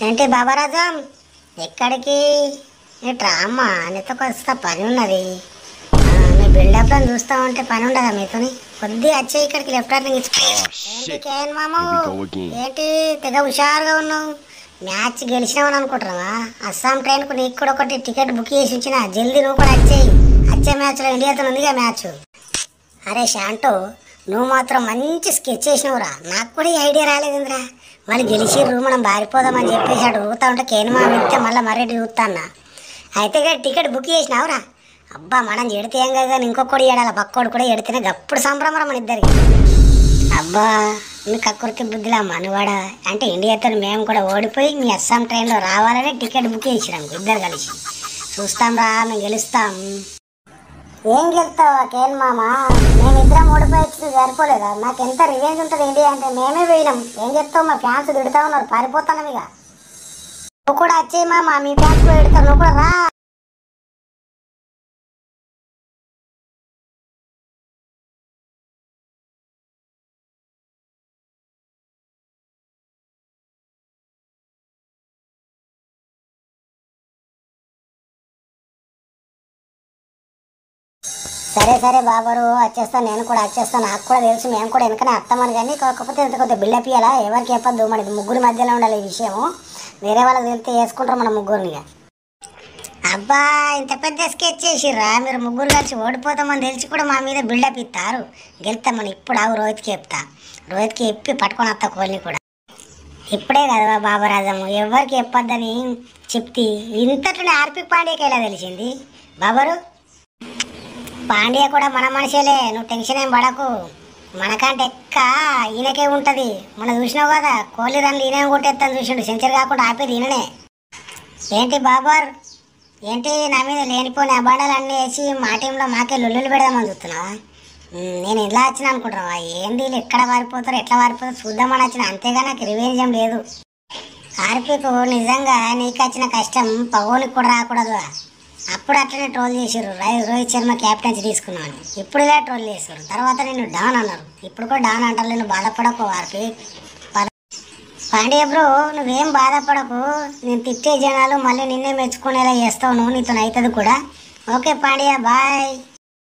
ఏంటి బాబారాజం ఎక్కడికి? రామ్మా నీతో కొస్తా పని ఉన్నది. నీ బిల్డప్లను చూస్తా ఉంటే పని ఉండదా మీతోని? కొద్దిగా వచ్చే ఇక్కడికి లెఫ్ట్ టర్నింగ్ ఇచ్చుకో. ఏంటి కేన్ మాము, ఏంటి తెగ హుషారుగా ఉన్నావు? మ్యాచ్ గెలిచినావని అనుకుంటున్నావా? అస్సాం ట్రైన్కు నీకు కూడా ఒకటి టికెట్ బుక్ చేసి ఉంచిన. జల్దీ నువ్వు కూడా వచ్చేయి. వచ్చే మ్యాచ్లో ఇండియాతో ఉందిగా మ్యాచ్. అరే శాంటో, నువ్వు మాత్రం మంచి స్కెచ్ చేసినవురా. నాకు కూడా ఈ ఐడియా రాలేదురా. మళ్ళీ గెలిచిర్రు మనం బారిపోదామని చెప్పేసి అటు ఊగుతా ఉంటే కేనుమా వెళ్తే మళ్ళీ మర్రెడ్డి చూస్తా అన్న. అయితే టికెట్ బుక్ చేసినావురా? అబ్బా మనం ఎడితే ఏం కదా, ఇంకొకటి ఏడాల పక్కోడు కూడా ఎడితేనే గప్పుడు సంభ్రమరం మన ఇద్దరికి. అబ్బా మీ కక్కుర్తి బుద్ధిలా మనవాడా. అంటే ఇండియాతో మేము కూడా ఓడిపోయి మీ అస్సాం ట్రైన్లో రావాలని టికెట్ బుక్ చేసినాం ఇద్దరు కలిసి. చూస్తాం రా, మేము గెలుస్తాం. ఏం గెలుస్తావా కేన్ మామ? మేమిద్దరం ఓడిపోయి వచ్చింది సరిపోలేదా? నాకు ఎంత రివెంజ్ ఉంటుంది ఇండియా అంటే. మేమే పోయినాం. ఏం చెప్తావు? మా ఫ్యాన్స్ తిడతా ఉన్నారు, పారిపోతాను ఇక. నువ్వు కూడా వచ్చేయి మామ, మీ ఫ్యాన్స్ కూడా తిడతావు, నువ్వు కూడా రా. సరే సరే బాబరు, వచ్చేస్తాను. నేను కూడా వచ్చేస్తాను. నాకు కూడా తెలుసు, మేము కూడా వెనకనే వస్తామని. కానీ కాకపోతే ఇంత కొద్దిగా బిల్డప్ ఇవ్వాలా. ఎవరికి చెప్పద్దు, మనకి ముగ్గురు మధ్యలో ఉండాలి ఈ విషయము. వేరే వాళ్ళకి తెలితే వేసుకుంటారు మన ముగ్గురిని. అబ్బా ఇంత పెద్ద స్కెచ్ చేసిర్రా మీరు ముగ్గురు కలిసి? ఓడిపోతామని తెలిసి కూడా మా మీద బిల్డప్ ఇస్తారు. గెలుస్తామని ఇప్పుడు ఆవు రోహిత్కి చెప్తా. రోహిత్కి చెప్పి పట్టుకొని వస్తా కోహ్లీ కూడా. ఇప్పుడే కదా బాబరాజము ఎవరికి చెప్పొద్దని చెప్తి. ఇంతట్లోనే హార్దిక్ పాండ్యాకి ఎలా తెలిసింది బాబరు? పాండ్యా కూడా మన మనిషేలే, నువ్వు టెన్షన్ ఏం పడకు. మనకంటే ఎక్క ఈయనకే ఉంటుంది. మనం చూసినావు కదా కోహ్లీ రన్లు ఈయన కొట్టేస్తాను చూసిండు. సెంచరీ కాకుండా ఆపేది ఈయననే. ఏంటి బాబర్, ఏంటి నా మీద లేనిపోయిన అబాండాలు అన్నీ వేసి మా టీంలో మాకే లొల్లులు పెడదామని చూస్తున్నావా? నేను ఇలా వచ్చిన అనుకుంటున్నావా? ఏంది వీళ్ళు ఎక్కడ వారిపోతారో ఎట్లా వారిపోతారో చూద్దామని వచ్చిన, అంతేగా నాకు రివెంజ్ ఏం లేదు. హార్దిక్ నిజంగా నీకు వచ్చిన కష్టం పగోనికి కూడా రాకూడదు. అప్పుడు అట్లనే ట్రోల్ చేసారు, రోహిత్ శర్మ క్యాప్టెన్సీ తీసుకున్నాను. ఇప్పుడు ఇలా ట్రోల్ చేశారు. తర్వాత నేను డాన్ అన్నారు, ఇప్పుడు కూడా డాన్ అంటారు. నేను బాధపడకు హార్దిక్. పాండ్యా బ్రో నువ్వేం బాధపడకు. నేను తిట్టే జనాలు మళ్ళీ నిన్నే మెచ్చుకునేలా చేస్తావు. నువ్వు నీతో అవుతుంది కూడా. Okay Pandya, bye.